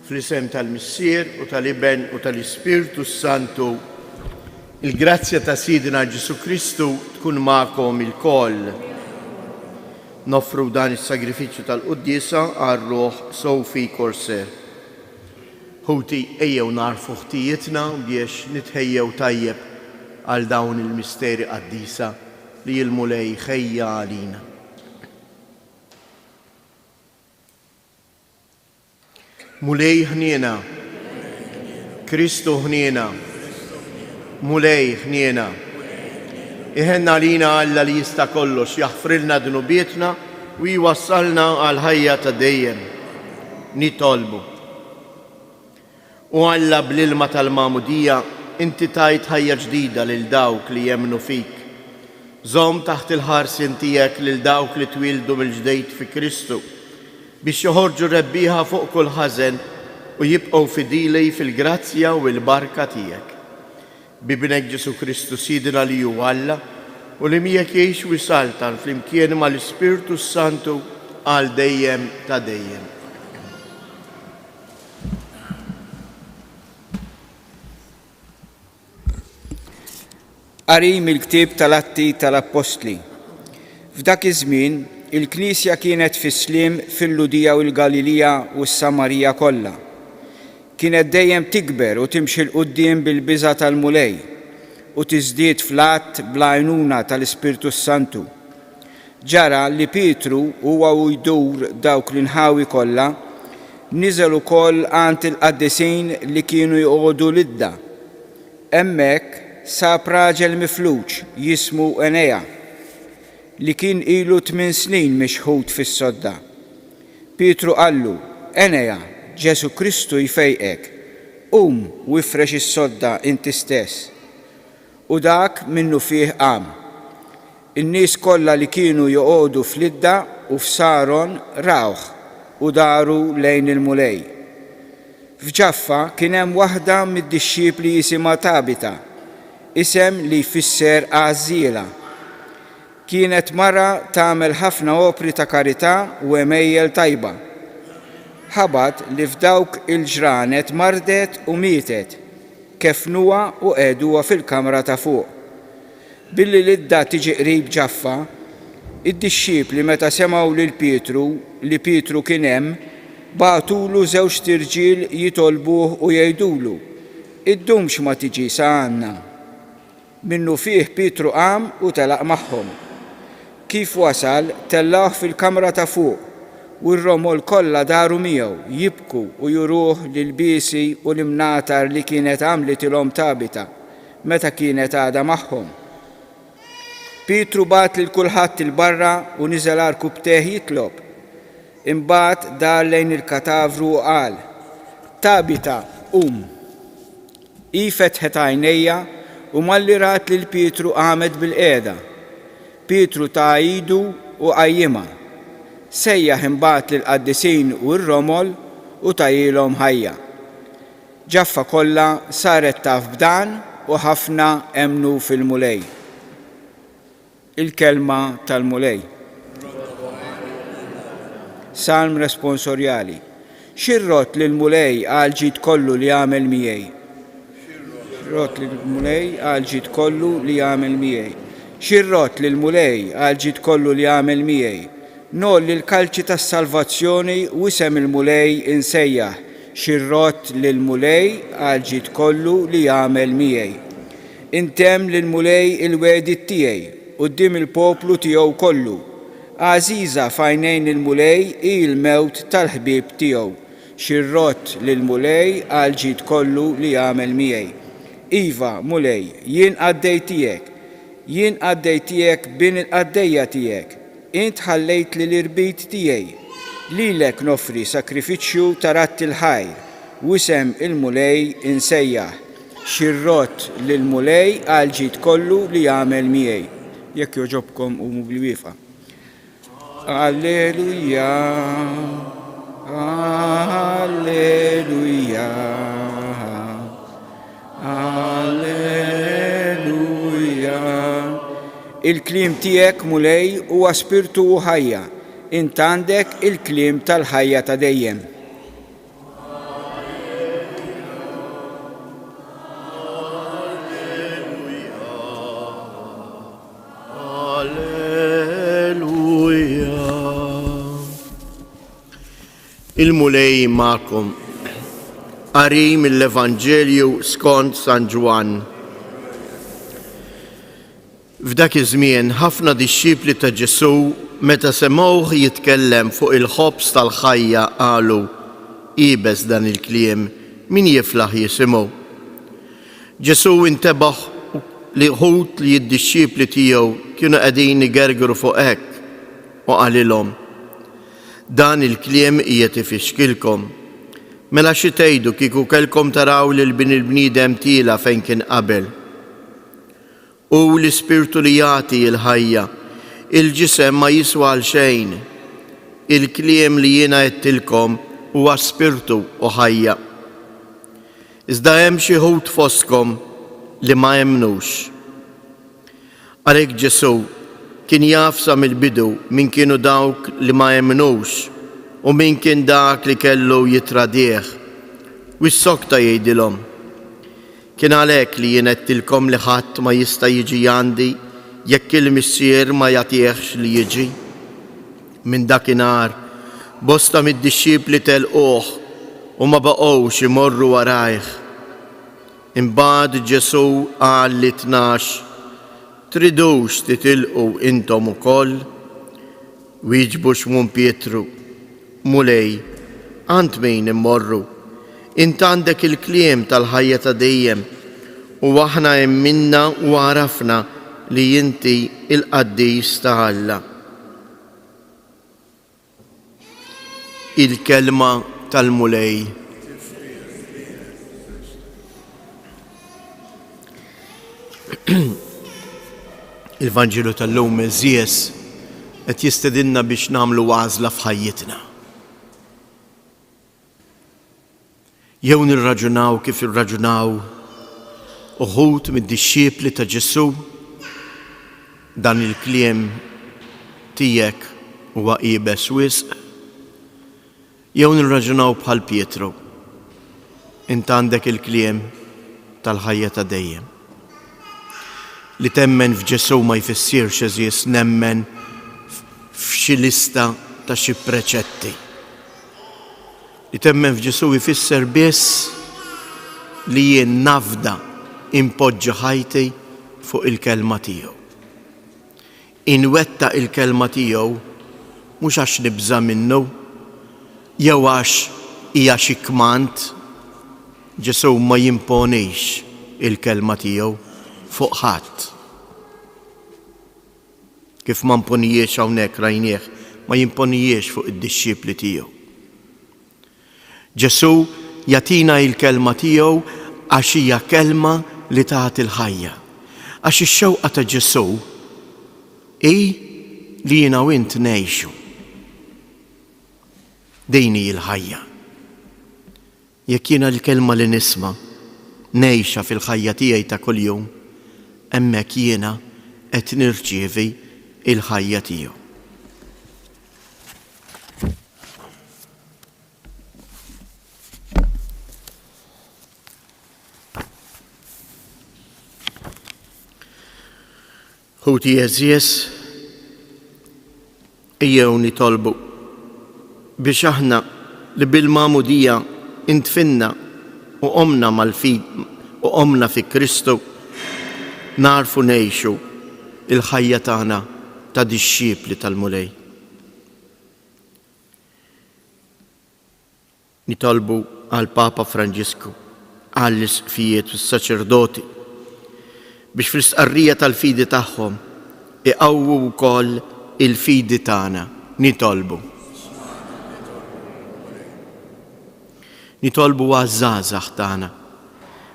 Fl-isem tal-Missier u tal-Iben u tal-Ispirtu Santu, il-grazzja ta' Sidina Ġesu Kristu tkun magħkom ilkoll. Noffru dan is-sagrifiċċju tal-Qudiesa għar-Ruħ Sophie Corser. Ħuti ejjew narfu ħtijietna biex nitħejjew tajjeb għal dawn il-misteri qaddisa li l-Mulej ħejja għalina. Mulej ħniena, Kristu ħniena, Mulej ħniena. Iħenna lina Alla li jista' kollox jaħfrilna dnubietna u jwassalna għal ħajja ta' dejjem. Nitolbu. U Alla bl-ilma tal-Magħmudija inti tajt ħajja ġdida lil dawk li jemmnu fik. Żomm taħt il-ħarsien tiegħek lil dawk li twildu mill-ġdejt fi Kristu biex joħorġu rebbieħa fuq kull ħażen u jibqgħu fidili fil-grazzja u l-barka tiegħek. Bibnek Ġesu Kristu Sidina li hu Alla u li miegħek jgħix u jsaltan flimkien mal-Ispirtu Santu għal dejjem ta' dejjem. Qari mill-ktieb tal-Atti tal-Apostli. F'dak iż-żmien il-Knisja kienet fis-sliem fil-Ludija u l-Galilija u s-Samarija kollha. Kienet dejjem tikber u timxi l quddiem bil-biża' tal-Mulej u tiżdied fl-att bl-għajnuna tal-Ispirtu Santu. Ġara li Pietru huwa u jdur dawk l-inħawi kollha niżel ukoll għand il-qaddisin li kienu jqogħdu lidda. Hemmhekk sab raġel mifluġ jismu Enea li kien ilu 8 snin mixħud fis-sodda. Pietru qallu, Enea, Ġesu Kristu jfejqek, u ifrex is-sodda inti stess. U dak minnu fih qam. In-nies kollha li kienu joqogħdu fl-idda u f'Saron rawh u daru lejn il-Mulej. F'Ġaffa kien hemm waħda mid-dixxiepli jisimha Tabita, isem li jfisser għażiela. Kienet mara tagħmel ħafna opri ta' karità u emejjel tajba. Ħabat li f'dawk il-ġranet mardet u mietet, kefnuha u qiegħduha fil-kamra ta' fuq. Billi l-idda tiġi qrib Ġaffa, id-dixxiepli meta semgħu lil Pietru li Pietru kien hemm, bagħtulu 2 tirġiel jitolbuh u jgħidulu, iddumx ma tiġi sa għandna. Minnu fih Pietru qam u telaq magħhom. Kif wasal, tellawh fil-kamra ta' fuq u r-romol kollha daru miegħu jibku u juruh lill-biesi u l-imnatar li kienet għamlitilhom Tabita meta kienet għadha magħhom. Pietru bat lil kulħadd il-barra u niżel arkubteħ jitlob. Imbagħad dar lejn il-katavru u qal, Tabita, I fetħet għajnejja u malli rat lil Pietru qamet bil-qiegħda. Pietru ta' idu u qajjimha. sejjaħ imbagħad lill-qaddisin u r-romol u tajilhom ħajja. Ġaffa kollha saret taf b'dan u ħafna emnu fil-mulej. Il-kelma tal-mulej. Salm responsorjali. Xirrot lill-mulej għal ġid kollu li għamel miegħi. Xirrot lill-mulej għal ġid kollu li għamel miegħi. Xirrot lill-mulej għal ġid kollu li għamel miegħi. Noll il-kalċi tas-salvazzjoni u isem il-mulej insejjaħ. Xirrot lill-mulej għal ġid kollu li għamel miegħi. Intemm lill-mulej il-wedit tiegħi quddiem il-poplu tiegħu kollu. Għażiża f'għajnejn il-mulej il-mewt tal-ħbieb tiegħu. Xirrot lill-mulej għal ġid kollu li għamel miegħi. Iva, mulej, jien qaddejtijek bin il-qaddejja tiegħek. Int ħallejt li l-irbit tiegħi. Lilek nofri sakrifiċċju tarat il-ħajr u isem il-mulej insejjaħ. Xirrot lill-mulej għal ġid kollu li għamel miegħi. Jekk joġobkom u bil-wieqa. Alleluja, alleluja, alleluja. Il-klim tiegħek mulej huwa spirtu u ħajja. Int għandek il-klim tal-ħajja ta' dejjem. Il-mulej ma'kom. Qari mill-Evanġelju skont San Ġwan. F'dak iż-żmien ħafna dixxipli ta' Ġesu meta semgħuh jitkellem fuq il-ħobs tal-ħajja qalu qiebes dan il-kliem min jiflaħ jisimgħu. Ġesu intebaħ li ħut li d-dixxipli tiegħu kienu qegħdin igergru fuq hekk u qalilhom dan il-kliem qiegħed ifixkilkom. Mela xi tgħidu kieku kellkom taraw lil il-bniedem tila fejn kien qabel. U l-ispirtu li jagħti l-ħajja, il-ġisem ma jiswa għal xejn. Il-kliem li jiena qedtilkom huwa spirtu u ħajja. Iżda hemm xi ħud fostkom li ma jemmnux. Għalhekk Ġesu kien jaf sa mill-bidu min kienu dawk li ma jemmnux u min kien dak li kellu jitradih. U s-sokta jgħidilhom. Kien għalhekk li jien qedtilkom li ħadd ma jista' jiġi għandi jekk il-missier ma jagħtihx li jiġi. Minn dakinhar bosta mid-dixxipli telquh u ma baqgħux imorru warajh. Imbagħad Ġesu qal lit-tnax tridux titilqu intom ukoll? Wieġbu Xmon Pietru, mulej, għand min immorru? Int għandek il-kliem tal-ħajja ta' dejjem u aħna minna u għarafna li inti il-qaddis ta' Alla. Il-kelma tal-mulej. Il-Vanġelu tal-lum Eżies qed jistedinna biex nagħmlu għażla f'ħajjitna. Jew nirraġunaw kif irraġunaw uħud mid-dixxiepli ta' Ġesu dan il-kliem tiegħek huwa qiebes wisq. Jew nirraġunaw bħal Pietru. Int għandek il-kliem tal-ħajja ta' dejjem. Li temmen f'Ġesu ma jfissirx Eżies nemmen f'xi lista ta' xi preċetti. Li temmen f'Ġesu jfisser biss li jien nafda impoġġa ħajti fuq il-kelma tiegħu. Inwetta il-kelma tiegħu mhux għax nibża minnu jew għax hija xi kmand. Ġesu ma jimponix il-kelma tiegħu fuq ħadd. Kif ma mponijiex hawnhekk rajnieh, ma jimponijiex fuq id-dixxiepli tiegħu. Ġesu jagħtina il-kelma tiegħu għax hija kelma li tagħti l-ħajja. Għax ix-xewqa ta' Ġesu hi li jiena u int ngħixu. Dini il-ħajja. Jekk jiena l-kelma li nisma' ngħixha fil-ħajja tiegħi ta' kuljum, hemmhekk jiena qed nirċievi il-ħajja tiegħu. Ħuti eżjes ejjew nitolbu biex aħna li bil-magħmudija intfinna u qomna mal-fid u qomna fi Kristu narfu ngħixu il-ħajja tagħna ta' dixxiepli tal-Mulej. Nitolbu għal Papa Franġisku, għall isqfijiet u s-saċerdoti biex fl-istqarrija tal-fidi tagħhom iqawwu wkoll il-fidi tagħna. Nitolbu għaż-żgħażagħ tagħna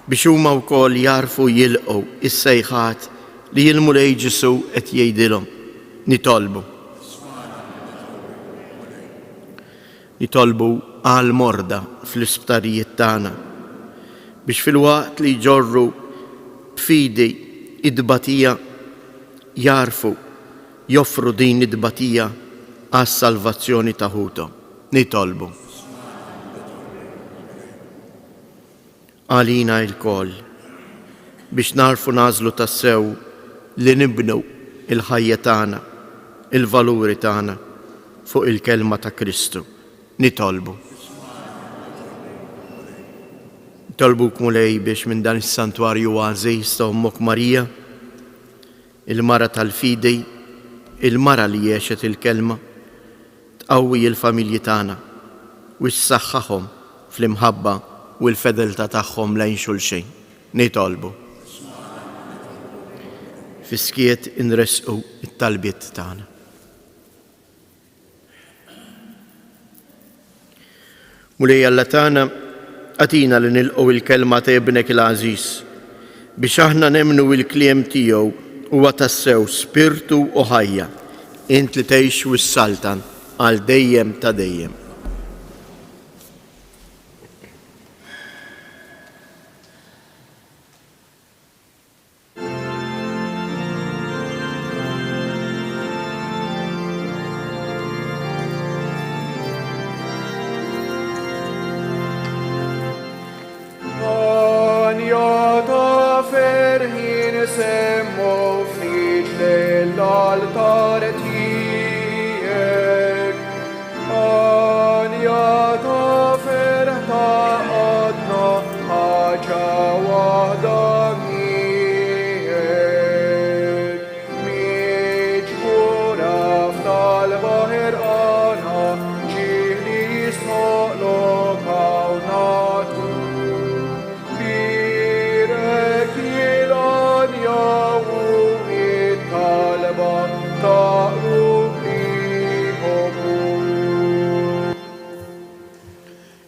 biex huma wkoll jarfu jilqgħu is-sejħat li l-Mulej Ġesu qed jgħidilhom. Nitolbu għal morda fl-isptarijiet tagħna biex filwaqt li jġorru b'fidi id-batija jarfu joffru din id-batija għas-salvazzjoni ta' ħutom. Nitolbu. Għalina il-koll biex narfu nażlu tassew li nibnu il-ħajja tagħna, il-valuri tagħna fuq il-kelma ta' Kristu. Nitolbu. Nitolbuk Mulej biex minn dan is-santwarju għażiż ta' Ommok Marija, il-mara tal-fidi, il-mara li jgħixet il-kelma, tqawwi il-familji tagħna u ssaħħaħhom fl-imħabba u l-fedeltà tagħhom lejn xulxejn. Nitolbu. Fiskiet inresqu it-talbiet tagħna. Mulej Alla tagħna, għatina li nilqgħu il-kelma ta' ibnek il-għażiż biex aħna nemmnu il-kliem tiegħu huwa tassew spirtu u ħajja, int li tgħix u s-saltan għal dejjem ta' dejjem.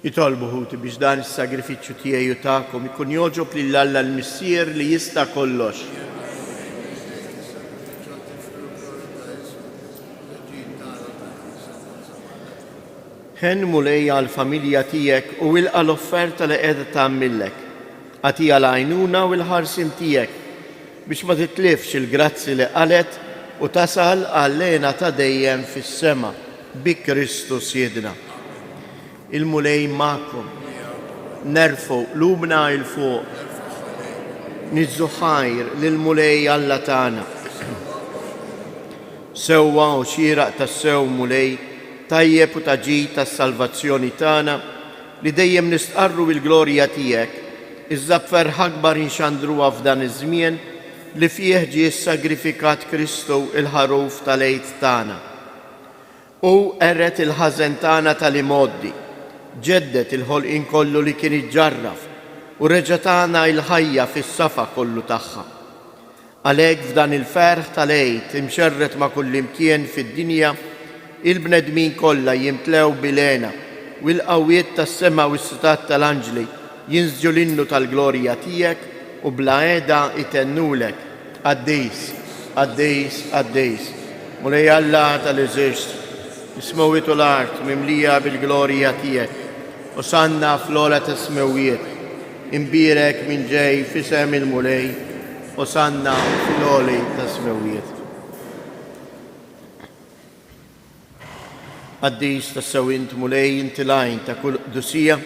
Nitolbu Ħuti biex dan is-sagrifiċċju tiegħi u tagħkom ikun jogħġob lil Alla l-Missier li jista' kollox. Ħen Mulej għall-familja tiegħek u ilqa' l-offerta li qiegħda tagħmillek. Għatija l-għajnuna u l-ħarsin tiegħek biex ma titlifx il-grazzi li qalet u tasal għall-lejna ta' dejjem fis-sema bi Kristu Siedna. Il-Mulej magħkom, nerfu lubna il-fuq, nizzu ħajr lill-Mulej Alla tagħna. Sewwa u xieraq tas-sew Mulej tajjeb u taġid tas-salvazzjoni tagħna li dejjem nistqarru bil-glorja tiegħek, iżda b'ferħa akbar inxandruha f'dan iż-żmien li fih ġie sagrifikat Kristu il-ħaruf tal-għid tagħna. U erret il-ħażen tagħna tal-imoddi, ġeddet il-ħolqien kollu li kien iġġarraf u reġa' tagħna l-ħajja fis-safa kollu tagħha. Għalhekk f'dan il-ferħ tal-għid imxerret ma' kull imkien fid-dinja, il-bnedmin kollha jimtlew bilena u l-qawwiet tas-sema u s-sitat tal-anġli jinżġu l-innu tal-glorja tiegħek u bla qiegħda itennulek Qaddis, Qaddis, Qaddis. Mulej Alla tal-Eżerċitu, Ismawit u l-art mimlija bil-glorja tijek. Osanna fl-ola tasmewiet. Imbirek min ġej fisem il-mulej. Osanna fl-oli tasmewiet. Għaddis ta' sawint mulej intilajn ta' kull qdusija,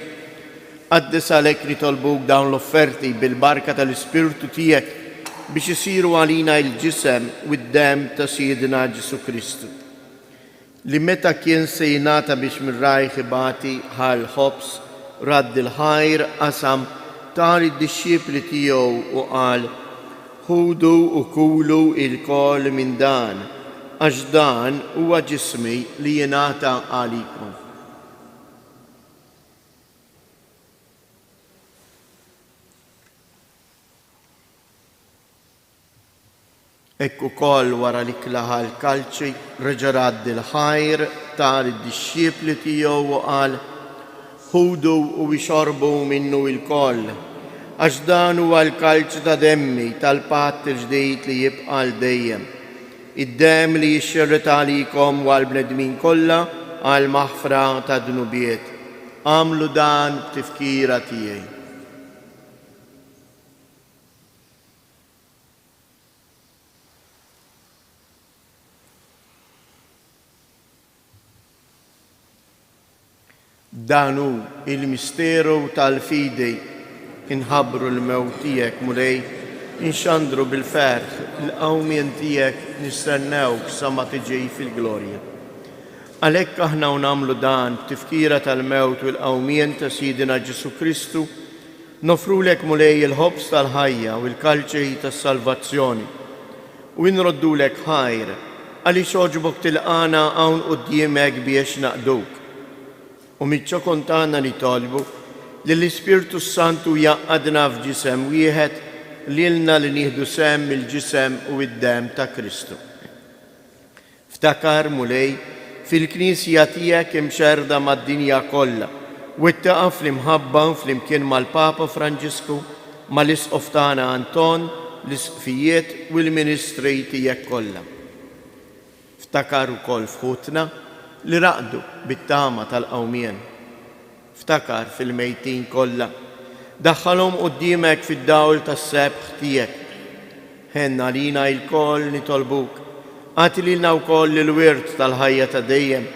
għaddis għalek nitolbuk dawn l-offerti bil-barka tal-Ispirtu tijek biex jisiru għalina il-ġisem u d-dem ta' Sidina Ġesu Kristu. Li meta kien sejnata biex mirrajħ ibati ħal ħobs radd il-ħajr qasam tar id-disċipli tiegħu u qal ħudu u kulu il-kol minn dan, għax dan huwa ġismi li jingħata għalikom. Ekku kol wara li klaħa l-kalċi reġarad il-ħajr tar id-disċipli tiegħu u qal ħudu u ixorbu minnu il-kol, għax dan huwa l-kalċ ta' demmi tal-patt il-ġdid li jibqa' l dejjem. Id-dem li jixxerret għalikom u għal-bnedmin kollha għal maħfra ta' dnubiet. Għamlu dan b'tifkira tiegħi. Danu il-misteru tal-fidej inħabru l-mewt tiegħek mulej, inxandru bil-ferħ l-qawmien tiegħek nistennewk sa ma tiġi fil-glorja. Għalhekk aħna nagħmlu dan b'tifkira tal-mewt u l-qawmien ta' Sidina Ġesu Kristu, nofrulek mulej il-ħobs tal-ħajja u l-kalċej tas-salvazzjoni u nroddulek ħajr għaliex oġbok tilqana hawn quddiemek biex naqduk. U mitċa kontana nitolbu li l-Ispirtu Santu jaqadna f'ġisem wieħed lilna li nieħdu sem il-ġisem u id-dem ta' Kristu. Ftakar mulej fil-Knisja tiegħek imxerda mad-dinja kollha u ittaqa' fl-imħabba fl-imkien mal-Papa Franġisku, mal-Isqof tagħna Anton, l-isqfijiet u l-ministri tiegħek kollha. Ftakar ukoll f'ħutna li raqdu bit-tama tal-qawmien. Ftakar fil-mejtin kollha. Daħħalhom quddiemek fid-dawl tas-sebħ tiegħek. Ħenna lina l-koll nitolbuk. Għati lilna wkoll il-wirt tal-ħajja ta' dejjem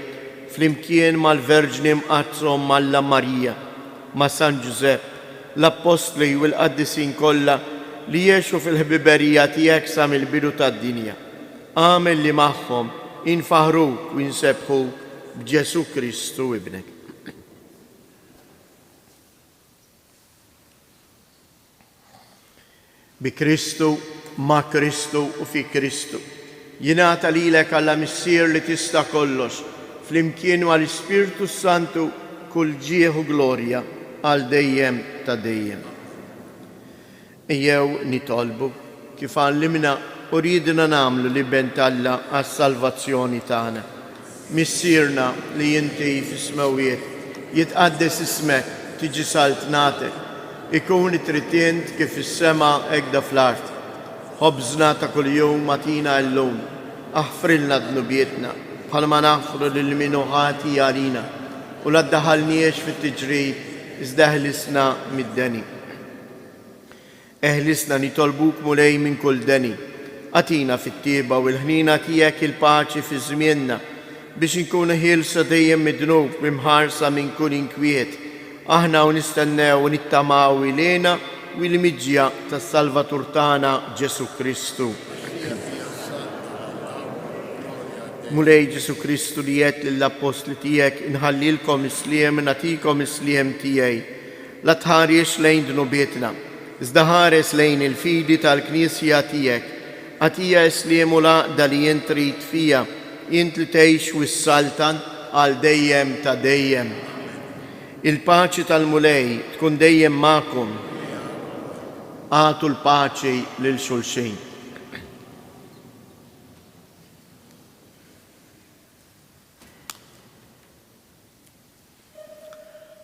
flimkien mal-Verġni mqazzhom Malla Marija, ma' San Ġusepp, l-Apostli u l-Qaddisin kollha li jgħixu fil-ħbiberija tiegħek sa mill-bidu tad-dinja. Għamel li magħhom infaħruk u insebħuk b'Ġesu Kristu ibnek. Bi Kristu, ma' Kristu u fi Kristu. Jingħata lilek alla missier li tista' kollox, flimkien mal-Ispirtu Santu kull ġieħ u glorja għal dejjem ta' dejjem. Ejjew nitolbu kif għallimna u ridna nagħmlu li bentalla għas-salvazzjoni tagħna. Missierna li inti fis-smawiet jitqaddes ismek, tiġi saltnatek, ikun it-tritient kif is-sema hekk fl-art. Ħobżna ta' kuljum matina llum, aħfrilna dnubietna bħalma naħfru lil minu ħati għalina u la ddaħalniex fit-tiġrid iżda eħlisna mid-deni. Eħlisna nitolbuk mulej minn kull deni. Għatina fit-tieba u l-ħnina tiegħek il-paċi fi żmienna biex inkunu ħielsa dejjem mid-dnub mimħarsa minn kull inkwiet. Aħna u nistennew u nittamaw ilena u l-miġja tas-Salvatur tagħna Ġesu Kristu. Mulej Ġesu Kristu li jgħid lill-Apostli tiegħek inħallilkom isliem nagħtikom isliem tiegħi. La tħariex lejn dnubietna, iżda ħares lejn il-fidi tal-Knisja tiegħek. Għatija isliem u laqda li jint trid fija, jint li tgħix wis-saltan għal dejjem ta' dejjem. Il-paċi tal-mulej tkun dejjem magħkom. Għatu l-paċi lil xulxin.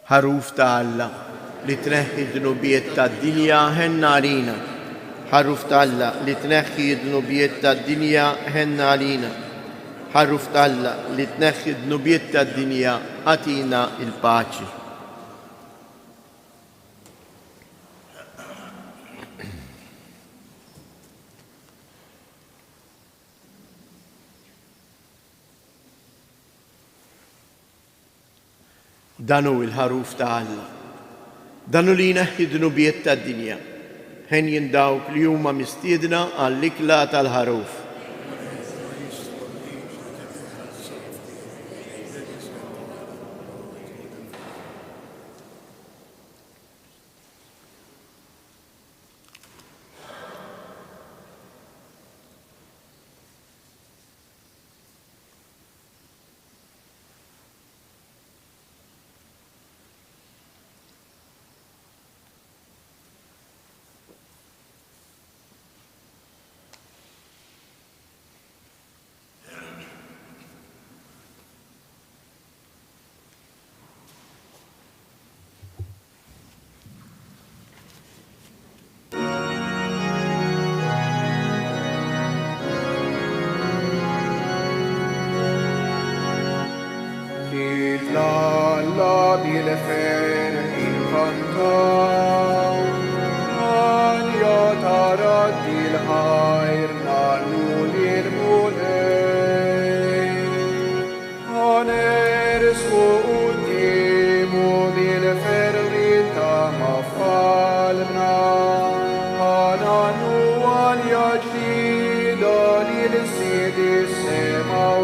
Ħaruf ta' Alla li tneħħi d-dnubiet tad-dinja ħenna għalina. Ħaruf ta' Alla li tneħħi d-dnubiet tad-dinja ħenna għalina. ħarruf Alla li tneħħi d-nubiet tad-dinja għatina il-paċi. Danu il-ħaruf ta' Alla, danu li jneħħi d-nubiet tad-dinja, ħen jindawk li huma mistiedna għall-ikla tal-ħaruf. Alla bil-fer inkantaw, għan jatarat il-ħajr nannu l-mulej. Għan ersku uddimu bil-fer rita mafalna, għan annu għan jaġdida l-sidi sema u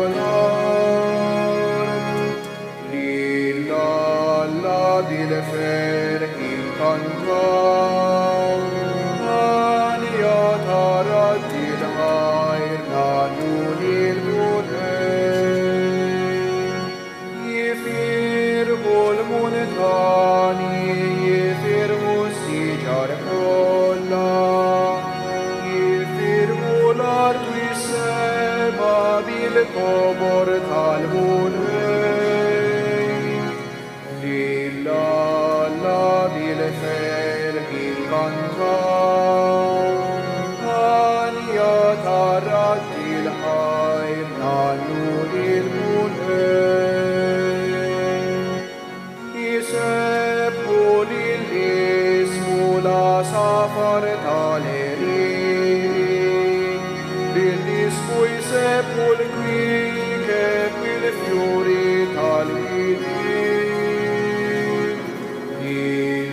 bil-fer inkantaw, għan jatarat il-ħajr nannu l-mulej. Jifirmu l-muntani, jifirmu s-siġar kolla, jifirmu l-art jissema bil-kobor tal-mulej. Alla bil-fer inkantaw, għan jatarat il-ħajr nannu l-mulej. Jisebbu l-ismu la safar tal-erin, bil-ismu jisebbu l-kwikeb bil-fjuri tal-widin.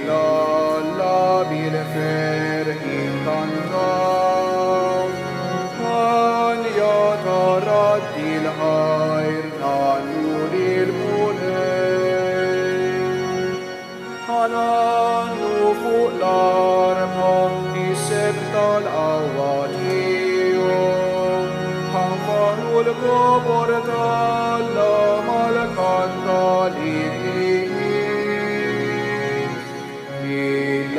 Alla bil-fer inkantaw, għan jatarat il-ħajr nannu l-mulej. Għanannu fuq l-arma niseb tal-awwaliju, għanfarru l-kobor tal-la mal-kandalini.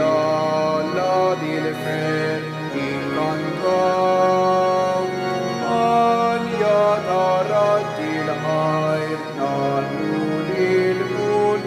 Alla bil-fer inkantaw, għan jatarat il-ħajr nannu l-mulej.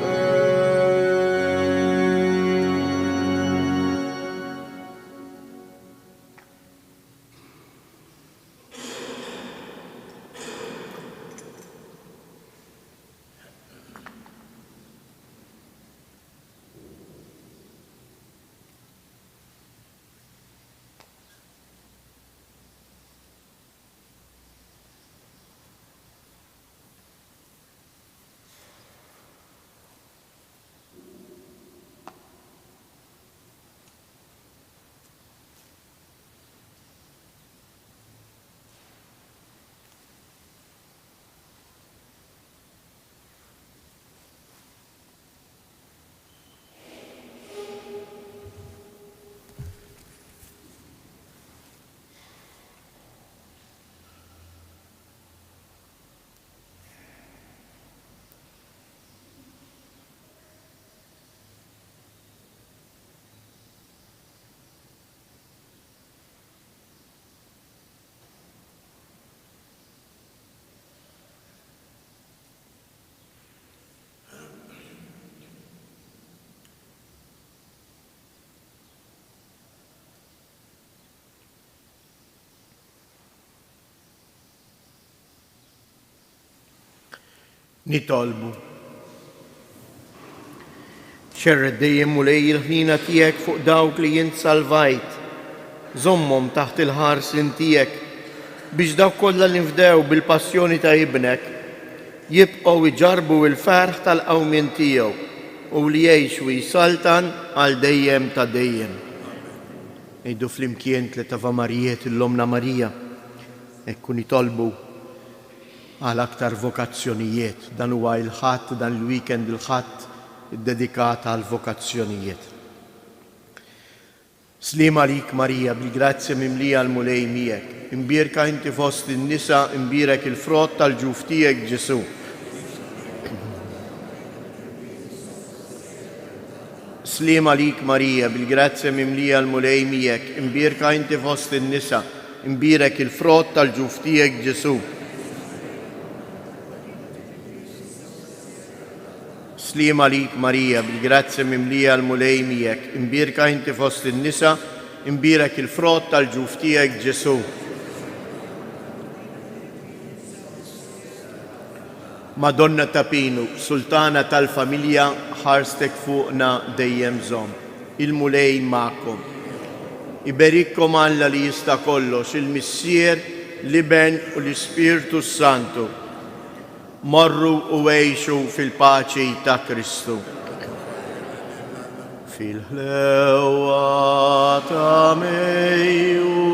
Nitolbu. Xerred dejjem u lej il-ħnina tiegħek fuq dawk li jint salvajt. Żommhom taħt il-ħarsin tiegħek biex dawk kollha li nfdew bil-passjoni ta' ibnek jibqgħu iġarbu il-ferħ tal-qawmien tiegħu u li jgħixu jisaltan għal dejjem ta' dejjem. Ejdu flimkien tliet Ava Marijiet l-Omna Marija ekku nitolbu għal aktar vokazzjonijiet. Dan huwa il-ħadd, dan il-weekend il-ħadd id-dedikat għal vokazzjonijiet. Sliem għalik Marija, bil-grazzja mimlija l-mulej miegħek. Imbierka inti fost in-nisa, imbierek il-frott tal-ġuf tiegħek Ġesu. Sliem għalik Marija, bil-grazzja mimlija l-mulej miegħek. Imbierka inti fost in-nisa, imbierek il-frott tal-ġuf tiegħek Ġesu. Sliem għalik Marija, bil-grazzja mimlija l-mulej miegħek. Imbierka inti fost in-nisa, imbierek il-frott tal-ġuf tiegħek Ġesu. Madonna ta' Pinu, sultana tal-familja, ħarstek fuqna dejjem żomm. Il-mulej ma'kom. Iberikkom Alla li jista' kollox, il-Missier, l-Iben u l-Ispirtu Santu. Morru u għejxu fil-paċi ta' Kristu. Fil-ħlewa ta' Mejju,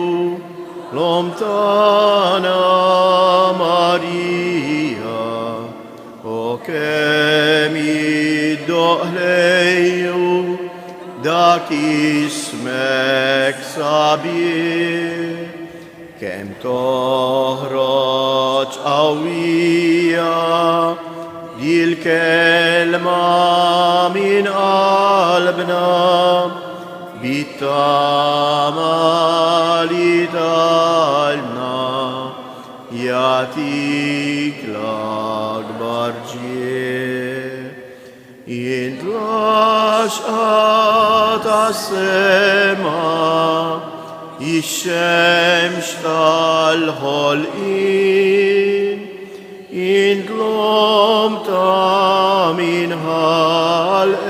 l-om tana Marija, o kem id-doħlejju dak ismek sabiħ, kem toħroġ qawwija dil-kelma min qalbna bit-tama li talna jatik l-akbar ġie. Jint laxqa tas-sema ix-xemx tal-ħolqien, int l-om ta' min ħalqek